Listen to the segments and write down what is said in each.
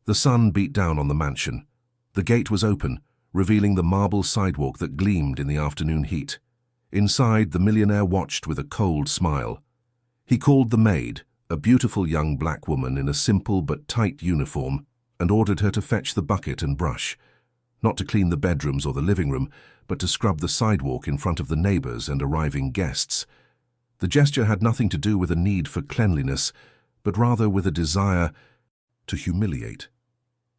The sun beat down on the mansion. The gate was open, revealing the marble sidewalk that gleamed in the afternoon heat. Inside, the millionaire watched with a cold smile. He called the maid, a beautiful young black woman in a simple but tight uniform, and ordered her to fetch the bucket and brush. Not to clean the bedrooms or the living room, but to scrub the sidewalk in front of the neighbors and arriving guests. The gesture had nothing to do with a need for cleanliness, but rather with a desire to humiliate.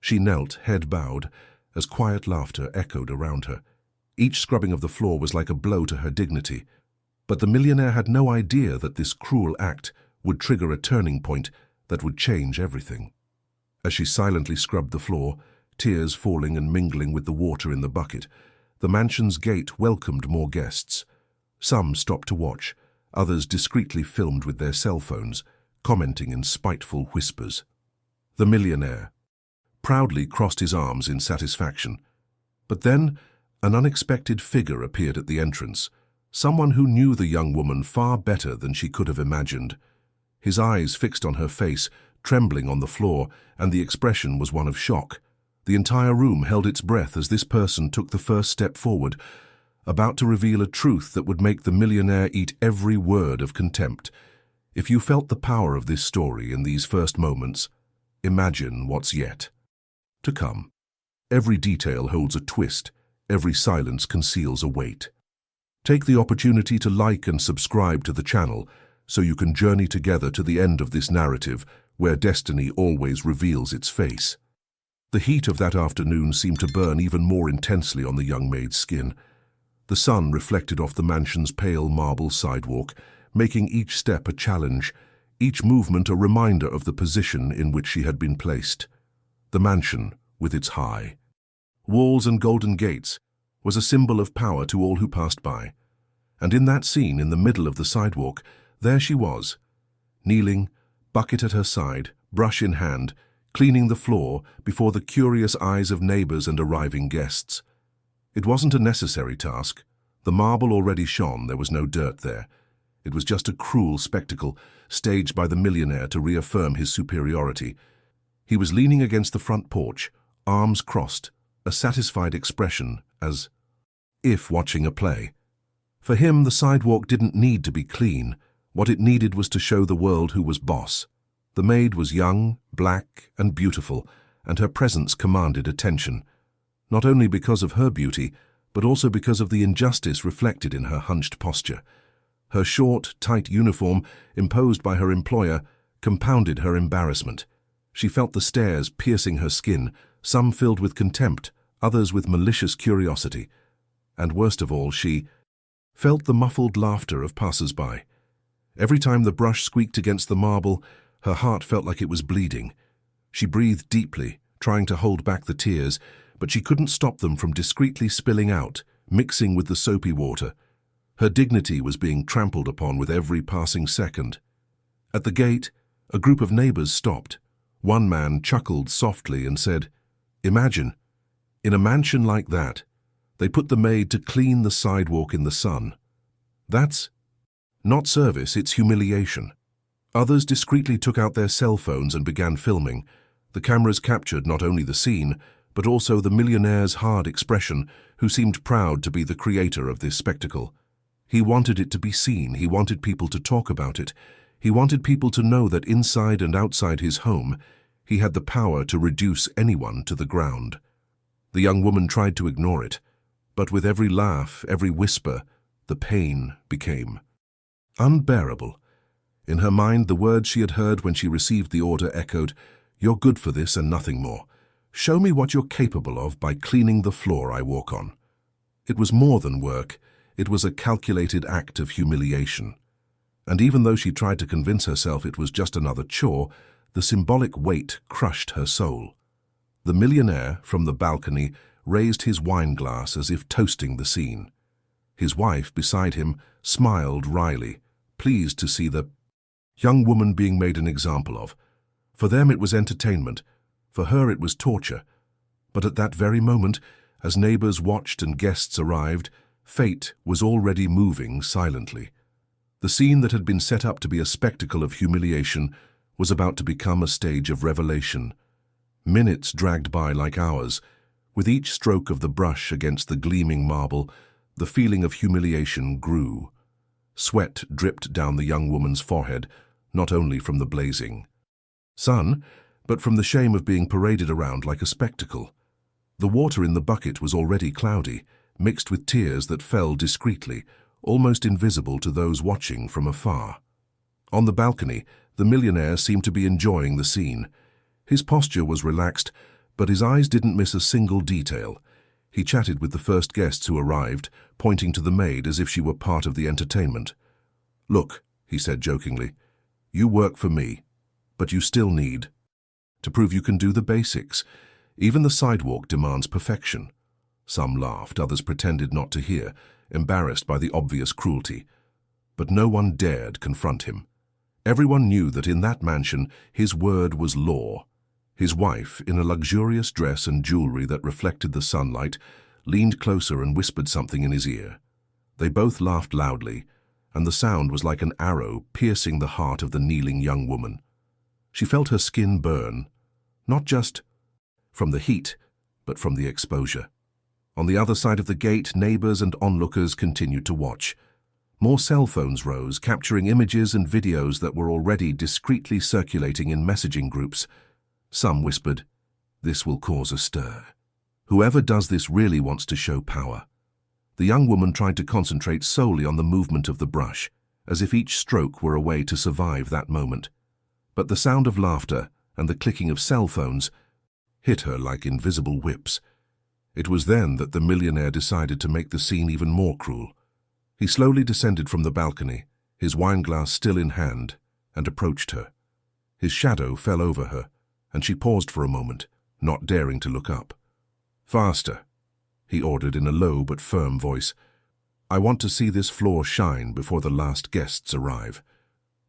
She knelt, head bowed, as quiet laughter echoed around her. Each scrubbing of the floor was like a blow to her dignity. But the millionaire had no idea that this cruel act would trigger a turning point that would change everything. As she silently scrubbed the floor, tears falling and mingling with the water in the bucket, the mansion's gate welcomed more guests. Some stopped to watch, others discreetly filmed with their cell phones, commenting in spiteful whispers. The millionaire proudly crossed his arms in satisfaction. But then, an unexpected figure appeared at the entrance, someone who knew the young woman far better than she could have imagined. His eyes fixed on her face, trembling on the floor, and the expression was one of shock. The entire room held its breath as this person took the first step forward, about to reveal a truth that would make the millionaire eat every word of contempt. If you felt the power of this story in these first moments, imagine what's yet to come. Every detail holds a twist, every silence conceals a weight. Take the opportunity to like and subscribe to the channel so you can journey together to the end of this narrative where destiny always reveals its face. The heat of that afternoon seemed to burn even more intensely on the young maid's skin. The sun reflected off the mansion's pale marble sidewalk, making each step a challenge, each movement a reminder of the position in which she had been placed. The mansion, with its high walls and golden gates, was a symbol of power to all who passed by. And in that scene, in the middle of the sidewalk, there she was, kneeling, bucket at her side, brush in hand, cleaning the floor before the curious eyes of neighbors and arriving guests. It wasn't a necessary task. The marble already shone, there was no dirt there. It was just a cruel spectacle, staged by the millionaire to reaffirm his superiority. He was leaning against the front porch, arms crossed, a satisfied expression, as if watching a play. For him, the sidewalk didn't need to be clean. What it needed was to show the world who was boss. The maid was young, black, and beautiful, and her presence commanded attention, not only because of her beauty, but also because of the injustice reflected in her hunched posture. Her short, tight uniform, imposed by her employer, compounded her embarrassment. She felt the stares piercing her skin, some filled with contempt, others with malicious curiosity. And worst of all, she felt the muffled laughter of passers-by. Every time the brush squeaked against the marble, her heart felt like it was bleeding. She breathed deeply, trying to hold back the tears, but she couldn't stop them from discreetly spilling out, mixing with the soapy water. Her dignity was being trampled upon with every passing second. At the gate, a group of neighbors stopped. One man chuckled softly and said, "Imagine, in a mansion like that, they put the maid to clean the sidewalk in the sun. That's not service, it's humiliation." Others discreetly took out their cell phones and began filming. The cameras captured not only the scene, but also the millionaire's hard expression, who seemed proud to be the creator of this spectacle. He wanted it to be seen, he wanted people to talk about it, he wanted people to know that inside and outside his home, he had the power to reduce anyone to the ground. The young woman tried to ignore it, but with every laugh, every whisper, the pain became unbearable. In her mind, the words she had heard when she received the order echoed, "You're good for this and nothing more. Show me what you're capable of by cleaning the floor I walk on." It was more than work. It was a calculated act of humiliation. And even though she tried to convince herself it was just another chore, the symbolic weight crushed her soul. The millionaire, from the balcony, raised his wine glass as if toasting the scene. His wife, beside him, smiled wryly, pleased to see the young woman being made an example of. For them it was entertainment, for her it was torture. But at that very moment, as neighbors watched and guests arrived, fate was already moving silently. The scene that had been set up to be a spectacle of humiliation was about to become a stage of revelation. Minutes dragged by like hours. With each stroke of the brush against the gleaming marble, the feeling of humiliation grew. Sweat dripped down the young woman's forehead, not only from the blazing sun, but from the shame of being paraded around like a spectacle. The water in the bucket was already cloudy, mixed with tears that fell discreetly, almost invisible to those watching from afar. On the balcony, the millionaire seemed to be enjoying the scene. His posture was relaxed, but his eyes didn't miss a single detail. He chatted with the first guests who arrived, pointing to the maid as if she were part of the entertainment. "Look," he said jokingly, "you work for me, but you still need to prove you can do the basics. Even the sidewalk demands perfection." Some laughed, others pretended not to hear, embarrassed by the obvious cruelty. But no one dared confront him. Everyone knew that in that mansion his word was law. His wife, in a luxurious dress and jewelry that reflected the sunlight, leaned closer and whispered something in his ear. They both laughed loudly, and the sound was like an arrow piercing the heart of the kneeling young woman. She felt her skin burn, not just from the heat, but from the exposure. On the other side of the gate, neighbors and onlookers continued to watch. More cell phones rose, capturing images and videos that were already discreetly circulating in messaging groups. Some whispered, "This will cause a stir. Whoever does this really wants to show power." The young woman tried to concentrate solely on the movement of the brush, as if each stroke were a way to survive that moment. But the sound of laughter and the clicking of cell phones hit her like invisible whips. It was then that the millionaire decided to make the scene even more cruel. He slowly descended from the balcony, his wineglass still in hand, and approached her. His shadow fell over her, and she paused for a moment, not daring to look up. "Faster," he ordered in a low but firm voice. "I want to see this floor shine before the last guests arrive."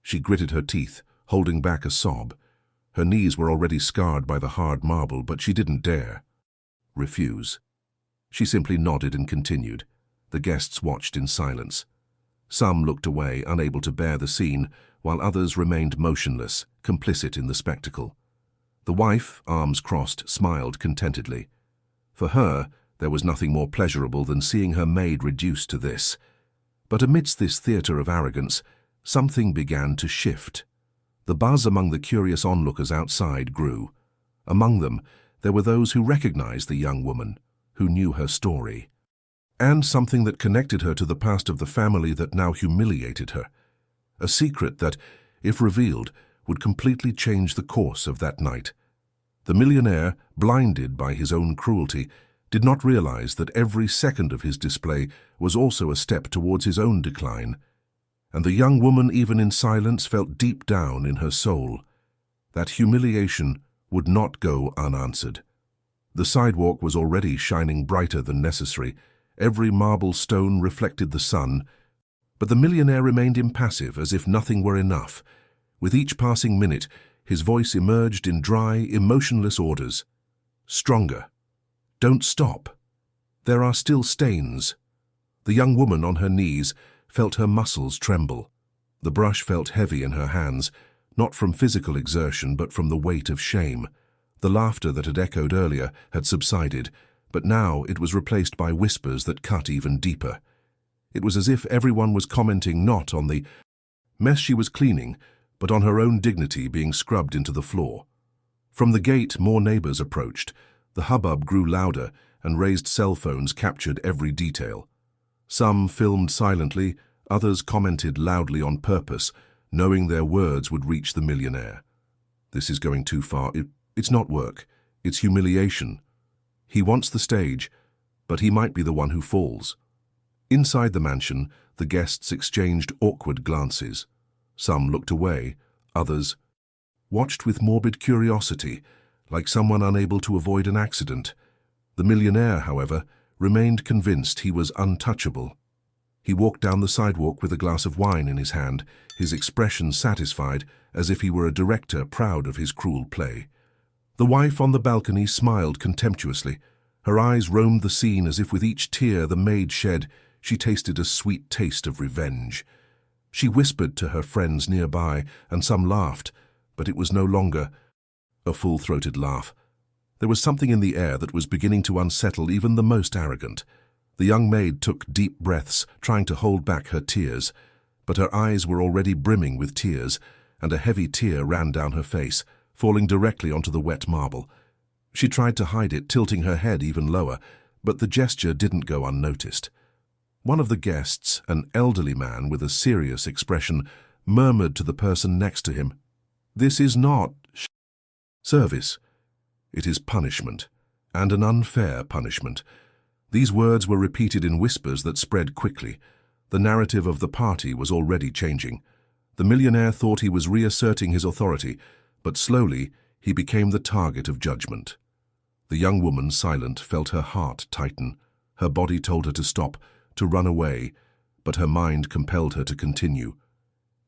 She gritted her teeth, holding back a sob. Her knees were already scarred by the hard marble, but she didn't dare refuse. She simply nodded and continued. The guests watched in silence. Some looked away, unable to bear the scene, while others remained motionless, complicit in the spectacle. The wife, arms crossed, smiled contentedly. For her, there was nothing more pleasurable than seeing her maid reduced to this. But amidst this theatre of arrogance, something began to shift. The buzz among the curious onlookers outside grew. Among them, there were those who recognized the young woman, who knew her story, and something that connected her to the past of the family that now humiliated her. A secret that, if revealed, would completely change the course of that night. The millionaire, blinded by his own cruelty, did not realize that every second of his display was also a step towards his own decline. And the young woman, even in silence, felt deep down in her soul that humiliation would not go unanswered. The sidewalk was already shining brighter than necessary. Every marble stone reflected the sun, but the millionaire remained impassive, as if nothing were enough. With each passing minute, his voice emerged in dry, emotionless orders. "Stronger. Don't stop. There are still stains." The young woman on her knees felt her muscles tremble. The brush felt heavy in her hands, not from physical exertion but from the weight of shame. The laughter that had echoed earlier had subsided, but now it was replaced by whispers that cut even deeper. It was as if everyone was commenting not on the mess she was cleaning, but on her own dignity being scrubbed into the floor. From the gate, more neighbors approached. The hubbub grew louder, and raised cell phones captured every detail. Some filmed silently, others commented loudly on purpose, knowing their words would reach the millionaire. "This is going too far. It's not work. It's humiliation. He wants the stage, but he might be the one who falls." Inside the mansion, the guests exchanged awkward glances. Some looked away, others watched with morbid curiosity, like someone unable to avoid an accident. The millionaire, however, remained convinced he was untouchable. He walked down the sidewalk with a glass of wine in his hand, his expression satisfied, as if he were a director proud of his cruel play. The wife on the balcony smiled contemptuously. Her eyes roamed the scene as if with each tear the maid shed, she tasted a sweet taste of revenge. She whispered to her friends nearby, and some laughed, but it was no longer a full-throated laugh. There was something in the air that was beginning to unsettle even the most arrogant. The young maid took deep breaths, trying to hold back her tears, but her eyes were already brimming with tears, and a heavy tear ran down her face, falling directly onto the wet marble. She tried to hide it, tilting her head even lower, but the gesture didn't go unnoticed. One of the guests, an elderly man with a serious expression, murmured to the person next to him, "This is not service. It is punishment, and an unfair punishment." These words were repeated in whispers that spread quickly. The narrative of the party was already changing. The millionaire thought he was reasserting his authority, but slowly he became the target of judgment. The young woman, silent, felt her heart tighten. Her body told her to stop, to run away, but her mind compelled her to continue.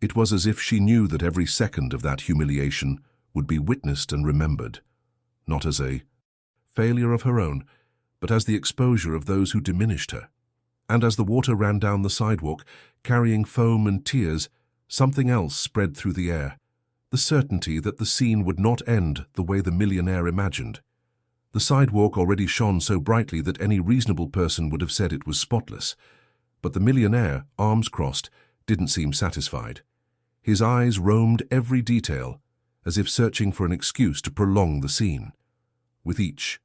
It was as if she knew that every second of that humiliation would be witnessed and remembered, not as a failure of her own, but as the exposure of those who diminished her. And as the water ran down the sidewalk, carrying foam and tears, something else spread through the air, the certainty that the scene would not end the way the millionaire imagined. The sidewalk already shone so brightly that any reasonable person would have said it was spotless. But the millionaire, arms crossed, didn't seem satisfied. His eyes roamed every detail, as if searching for an excuse to prolong the scene. With each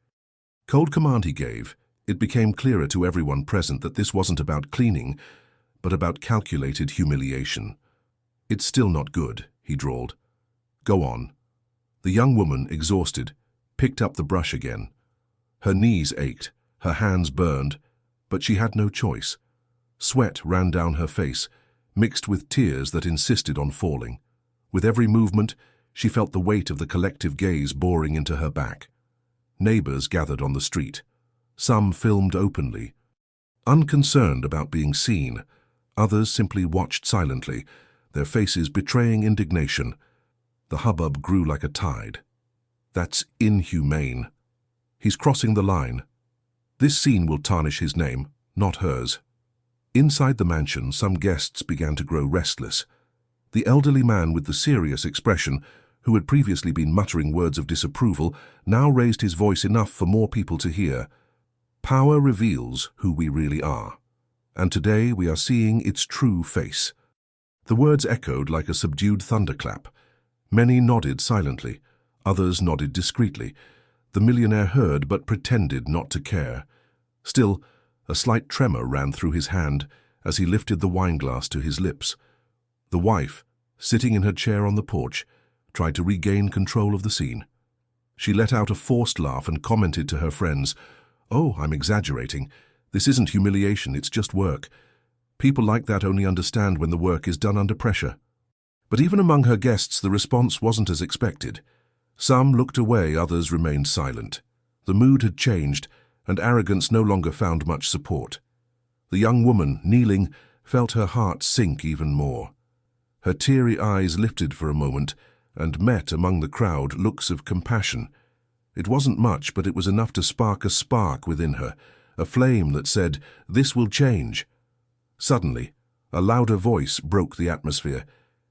cold command he gave, it became clearer to everyone present that this wasn't about cleaning, but about calculated humiliation. "It's still not good," he drawled. "Go on." The young woman, exhausted, picked up the brush again. Her knees ached, her hands burned, but she had no choice. Sweat ran down her face, mixed with tears that insisted on falling. With every movement, she felt the weight of the collective gaze boring into her back. Neighbors gathered on the street. Some filmed openly, unconcerned about being seen. Others simply watched silently, their faces betraying indignation. The hubbub grew like a tide. "That's inhumane. He's crossing the line. This scene will tarnish his name, not hers." Inside the mansion, some guests began to grow restless. The elderly man with the serious expression, who had previously been muttering words of disapproval, now raised his voice enough for more people to hear. "Power reveals who we really are, and today we are seeing its true face." The words echoed like a subdued thunderclap. Many nodded silently, others nodded discreetly. The millionaire heard but pretended not to care. Still, a slight tremor ran through his hand as he lifted the wineglass to his lips. The wife, sitting in her chair on the porch, tried to regain control of the scene. She let out a forced laugh and commented to her friends, "Oh, I'm exaggerating. This isn't humiliation, it's just work. People like that only understand when the work is done under pressure." But even among her guests, the response wasn't as expected. Some looked away, others remained silent. The mood had changed, and arrogance no longer found much support. The young woman, kneeling, felt her heart sink even more. Her teary eyes lifted for a moment and met among the crowd looks of compassion. It wasn't much, but it was enough to spark a spark within her, a flame that said, "This will change." Suddenly, a louder voice broke the atmosphere.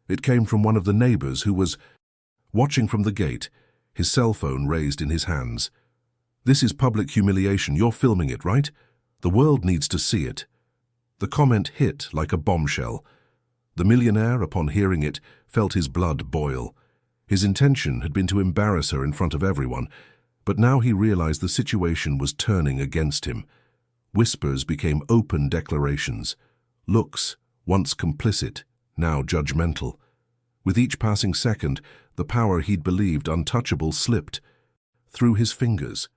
It came from one of the neighbors who was watching from the gate, his cell phone raised in his hands. "This is public humiliation. You're filming it, right? The world needs to see it." The comment hit like a bombshell. The millionaire, upon hearing it, felt his blood boil. His intention had been to embarrass her in front of everyone, but now he realized the situation was turning against him. Whispers became open declarations. Looks, once complicit, now judgmental. With each passing second, the power he'd believed untouchable slipped through his fingers.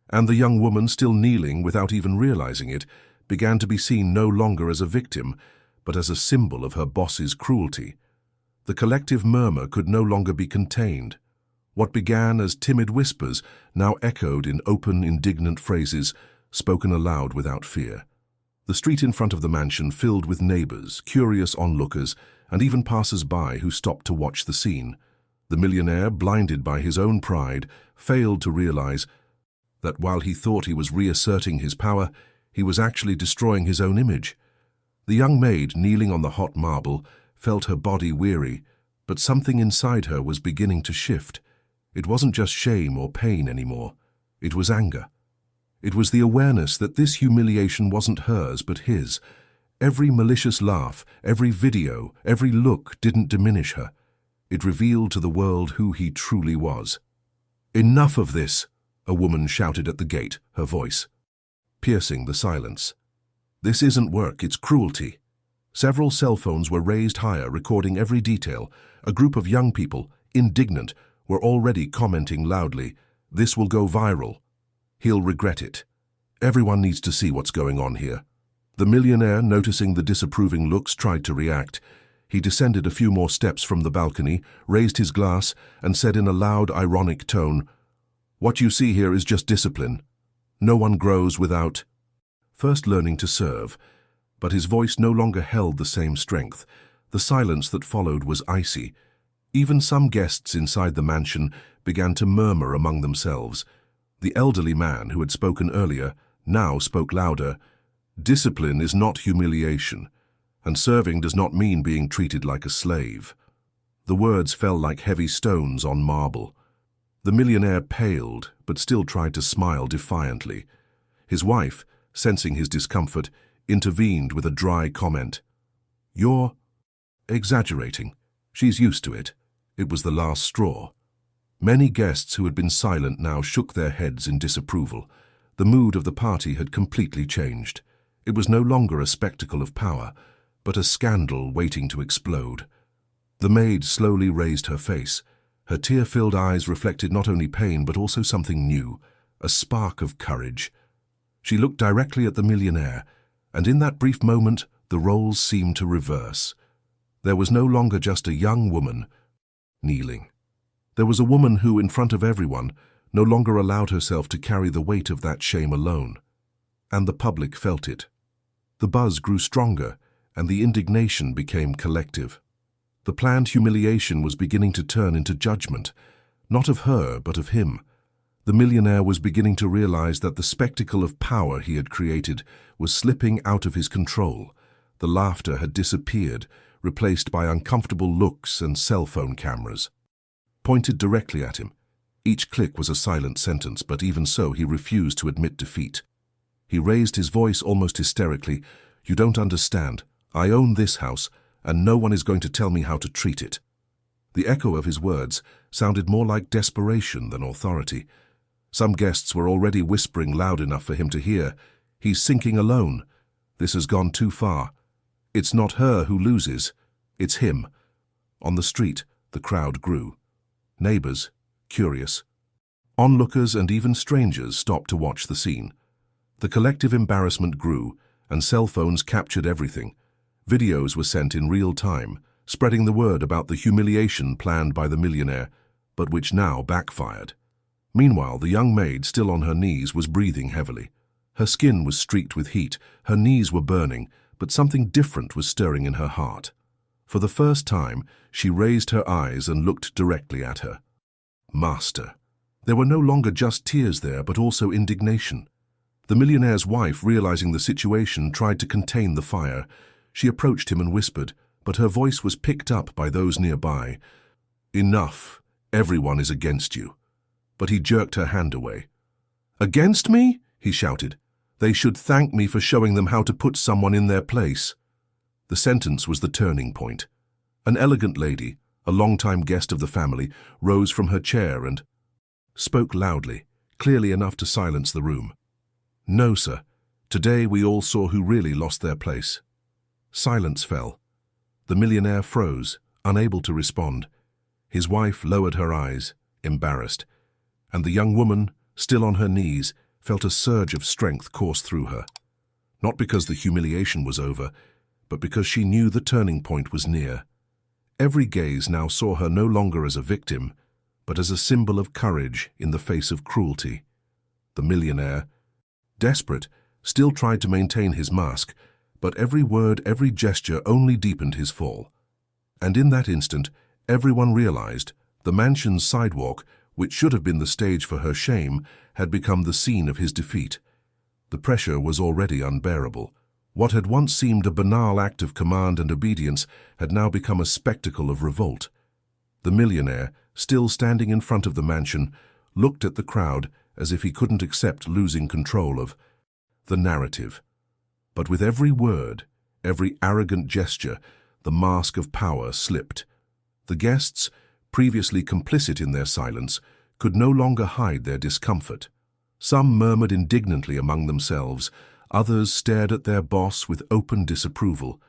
And the young woman, still kneeling without even realizing it, began to be seen no longer as a victim, but as a symbol of her boss's cruelty. The collective murmur could no longer be contained. What began as timid whispers now echoed in open, indignant phrases, spoken aloud without fear. The street in front of the mansion filled with neighbors, curious onlookers, and even passers-by who stopped to watch the scene. The millionaire, blinded by his own pride, failed to realize that while he thought he was reasserting his power, he was actually destroying his own image. The young maid, kneeling on the hot marble, felt her body weary, but something inside her was beginning to shift. It wasn't just shame or pain anymore. It was anger. It was the awareness that this humiliation wasn't hers but his. Every malicious laugh, every video, every look didn't diminish her. It revealed to the world who he truly was. "Enough of this," a woman shouted at the gate, her voice piercing the silence. "This isn't work, it's cruelty." Several cell phones were raised higher, recording every detail. A group of young people, indignant, were already commenting loudly, "This will go viral. He'll regret it. Everyone needs to see what's going on here." The millionaire, noticing the disapproving looks, tried to react. He descended a few more steps from the balcony, raised his glass, and said in a loud, ironic tone, "What you see here is just discipline. No one grows without first learning to serve." But his voice no longer held the same strength. The silence that followed was icy. Even some guests inside the mansion began to murmur among themselves. The elderly man who had spoken earlier now spoke louder. "Discipline is not humiliation, and serving does not mean being treated like a slave." The words fell like heavy stones on marble. The millionaire paled, but still tried to smile defiantly. His wife, sensing his discomfort, intervened with a dry comment. "You're exaggerating. She's used to it." It was the last straw. Many guests who had been silent now shook their heads in disapproval. The mood of the party had completely changed. It was no longer a spectacle of power, but a scandal waiting to explode. The maid slowly raised her face. Her tear-filled eyes reflected not only pain but also something new, a spark of courage. She looked directly at the millionaire, and in that brief moment the roles seemed to reverse. There was no longer just a young woman kneeling. There was a woman who, in front of everyone, no longer allowed herself to carry the weight of that shame alone. And the public felt it. The buzz grew stronger, and the indignation became collective. The planned humiliation was beginning to turn into judgment, not of her, but of him. The millionaire was beginning to realize that the spectacle of power he had created was slipping out of his control. The laughter had disappeared, replaced by uncomfortable looks and cell phone cameras pointed directly at him. Each click was a silent sentence, but even so he refused to admit defeat. He raised his voice almost hysterically. "You don't understand. I own this house, and no one is going to tell me how to treat it." The echo of his words sounded more like desperation than authority. Some guests were already whispering loud enough for him to hear. "He's sinking alone. This has gone too far. It's not her who loses, it's him." On the street, the crowd grew. Neighbors, curious. Onlookers and even strangers stopped to watch the scene. The collective embarrassment grew, and cell phones captured everything. Videos were sent in real time, spreading the word about the humiliation planned by the millionaire, but which now backfired. Meanwhile, the young maid, still on her knees, was breathing heavily. Her skin was streaked with heat, her knees were burning, but something different was stirring in her heart. For the first time, she raised her eyes and looked directly at her master. There were no longer just tears there, but also indignation. The millionaire's wife, realizing the situation, tried to contain the fire. She approached him and whispered, but her voice was picked up by those nearby. "Enough. Everyone is against you." But he jerked her hand away. "Against me?" he shouted. "They should thank me for showing them how to put someone in their place." The sentence was the turning point. An elegant lady, a long-time guest of the family, rose from her chair and spoke loudly, clearly enough to silence the room. "No, sir. Today we all saw who really lost their place." Silence fell. The millionaire froze, unable to respond. His wife lowered her eyes, embarrassed, and the young woman, still on her knees, felt a surge of strength course through her. Not because the humiliation was over, but because she knew the turning point was near. Every gaze now saw her no longer as a victim, but as a symbol of courage in the face of cruelty. The millionaire, desperate, still tried to maintain his mask, but every word, every gesture only deepened his fall. And in that instant, everyone realized the mansion's sidewalk, which should have been the stage for her shame, had become the scene of his defeat. The pressure was already unbearable. What had once seemed a banal act of command and obedience had now become a spectacle of revolt. The millionaire, still standing in front of the mansion, looked at the crowd as if he couldn't accept losing control of the narrative. But with every word, every arrogant gesture, the mask of power slipped. The guests, previously complicit in their silence, could no longer hide their discomfort. Some murmured indignantly among themselves, others stared at their boss with open disapproval.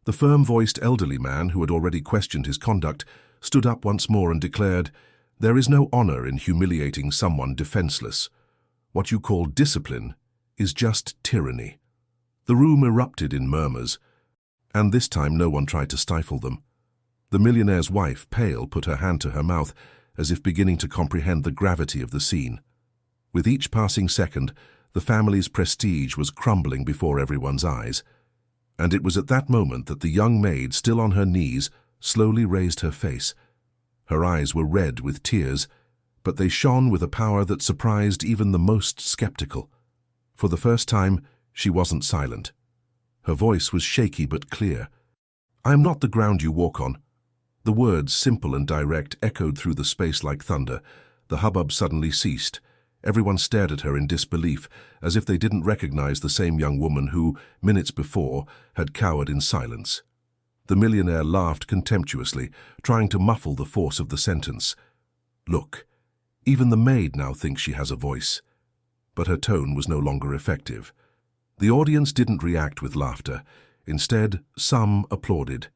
The firm-voiced elderly man, who had already questioned his conduct, stood up once more and declared, "There is no honor in humiliating someone defenseless. What you call discipline is just tyranny." The room erupted in murmurs, and this time no one tried to stifle them. The millionaire's wife, pale, put her hand to her mouth, as if beginning to comprehend the gravity of the scene. With each passing second, the family's prestige was crumbling before everyone's eyes. And it was at that moment that the young maid, still on her knees, slowly raised her face. Her eyes were red with tears, but they shone with a power that surprised even the most skeptical. For the first time, she wasn't silent. Her voice was shaky but clear. "I am not the ground you walk on." The words, simple and direct, echoed through the space like thunder. The hubbub suddenly ceased. Everyone stared at her in disbelief, as if they didn't recognize the same young woman who, minutes before, had cowered in silence. The millionaire laughed contemptuously, trying to muffle the force of the sentence. "Look, even the maid now thinks she has a voice." But her tone was no longer effective. The audience didn't react with laughter. Instead, some applauded.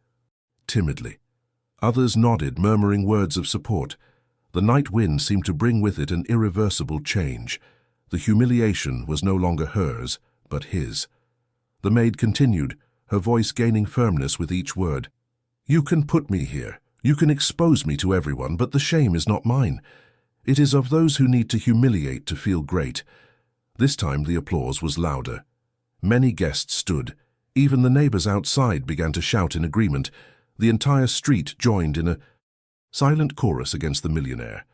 Timidly. Others nodded, murmuring words of support. The night wind seemed to bring with it an irreversible change. The humiliation was no longer hers, but his. The maid continued, her voice gaining firmness with each word. "You can put me here. You can expose me to everyone, but the shame is not mine. It is of those who need to humiliate to feel great." This time the applause was louder. Many guests stood. Even the neighbors outside began to shout in agreement. The entire street joined in a silent chorus against the millionaire.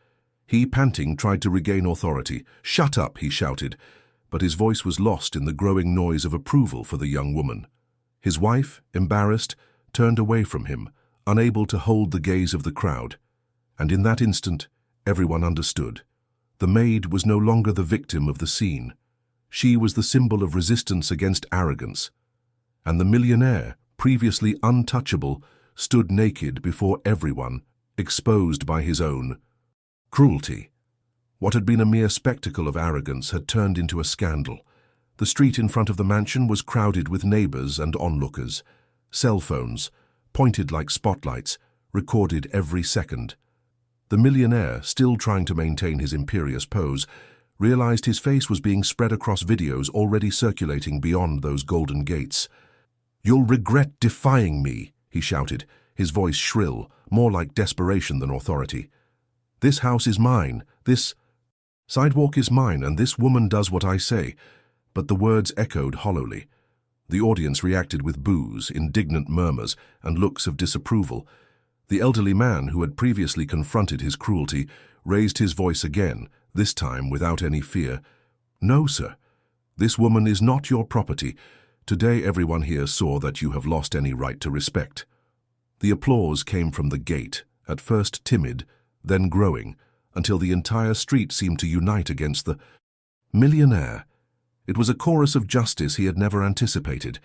He, panting, tried to regain authority. "Shut up," he shouted, but his voice was lost in the growing noise of approval for the young woman. His wife, embarrassed, turned away from him, unable to hold the gaze of the crowd. And in that instant, everyone understood. The maid was no longer the victim of the scene. She was the symbol of resistance against arrogance. And the millionaire, previously untouchable, stood naked before everyone, exposed by his own cruelty. What had been a mere spectacle of arrogance had turned into a scandal. The street in front of the mansion was crowded with neighbors and onlookers. Cell phones, pointed like spotlights, recorded every second. The millionaire, still trying to maintain his imperious pose, realized his face was being spread across videos already circulating beyond those golden gates. "You'll regret defying me," he shouted, his voice shrill, more like desperation than authority. "This house is mine, this sidewalk is mine, and this woman does what I say." But the words echoed hollowly. The audience reacted with boos, indignant murmurs, and looks of disapproval. The elderly man, who had previously confronted his cruelty, raised his voice again, this time without any fear. "No, sir. This woman is not your property. Today everyone here saw that you have lost any right to respect." The applause came from the gate, at first timid, then growing, until the entire street seemed to unite against the millionaire. It was a chorus of justice he had never anticipated.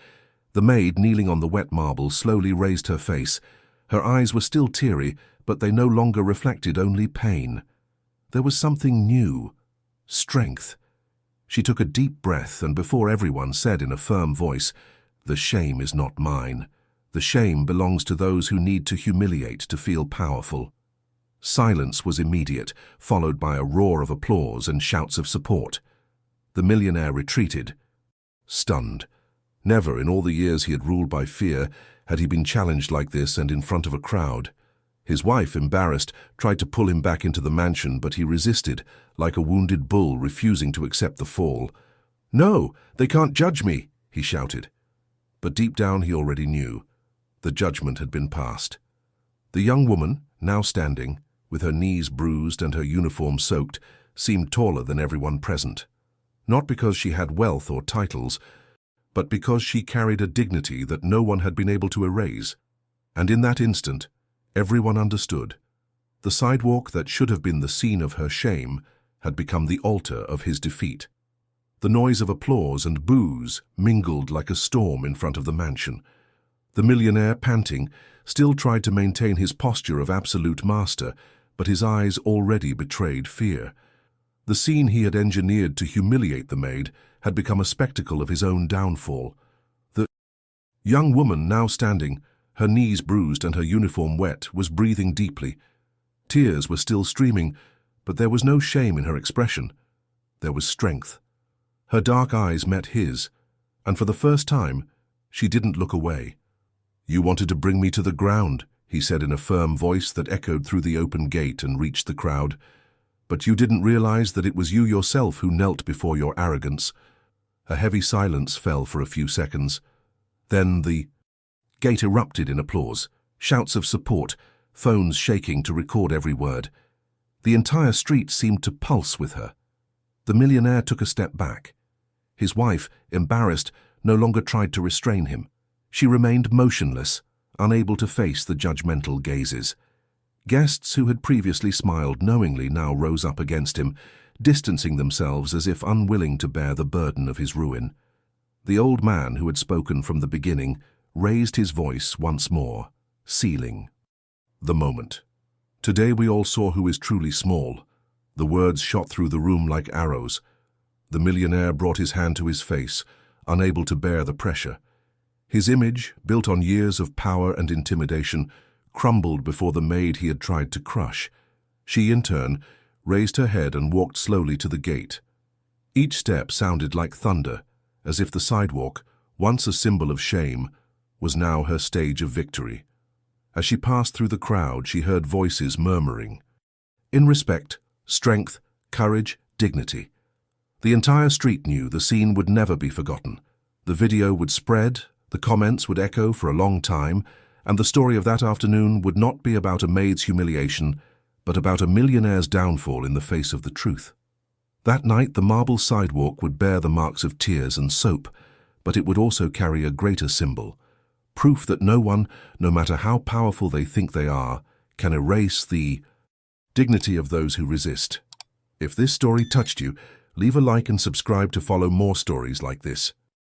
The maid, kneeling on the wet marble, slowly raised her face. Her eyes were still teary, but they no longer reflected only pain. There was something new, strength. She took a deep breath and before everyone said in a firm voice, "The shame is not mine. The shame belongs to those who need to humiliate to feel powerful." Silence was immediate, followed by a roar of applause and shouts of support. The millionaire retreated, stunned. Never in all the years he had ruled by fear had he been challenged like this and in front of a crowd. His wife, embarrassed, tried to pull him back into the mansion, but he resisted, like a wounded bull refusing to accept the fall. "No, they can't judge me," he shouted. But deep down he already knew. The judgment had been passed. The young woman, now standing, with her knees bruised and her uniform soaked, seemed taller than everyone present. Not because she had wealth or titles, but because she carried a dignity that no one had been able to erase. And in that instant, everyone understood. The sidewalk that should have been the scene of her shame had become the altar of his defeat. The noise of applause and boos mingled like a storm in front of the mansion. The millionaire, panting, still tried to maintain his posture of absolute master, but his eyes already betrayed fear. The scene he had engineered to humiliate the maid had become a spectacle of his own downfall. The young woman, now standing, her knees bruised and her uniform wet, was breathing deeply. Tears were still streaming, but there was no shame in her expression. There was strength. Her dark eyes met his, and for the first time, she didn't look away. "You wanted to bring me to the ground," he said in a firm voice that echoed through the open gate and reached the crowd. "But you didn't realize that it was you yourself who knelt before your arrogance." A heavy silence fell for a few seconds. Then the gate erupted in applause, shouts of support, phones shaking to record every word. The entire street seemed to pulse with her. The millionaire took a step back. His wife, embarrassed, no longer tried to restrain him. She remained motionless, unable to face the judgmental gazes. Guests who had previously smiled knowingly now rose up against him, distancing themselves as if unwilling to bear the burden of his ruin. The old man who had spoken from the beginning raised his voice once more, sealing the moment. "Today we all saw who is truly small." The words shot through the room like arrows. The millionaire brought his hand to his face, unable to bear the pressure. His image, built on years of power and intimidation, crumbled before the maid he had tried to crush. She, in turn, raised her head and walked slowly to the gate. Each step sounded like thunder, as if the sidewalk, once a symbol of shame, was now her stage of victory. As she passed through the crowd, she heard voices murmuring, in respect, strength, courage, dignity. The entire street knew the scene would never be forgotten. The video would spread, the comments would echo for a long time, and the story of that afternoon would not be about a maid's humiliation, but about a millionaire's downfall in the face of the truth. That night, the marble sidewalk would bear the marks of tears and soap, but it would also carry a greater symbol, proof that no one, no matter how powerful they think they are, can erase the dignity of those who resist. If this story touched you, leave a like and subscribe to follow more stories like this.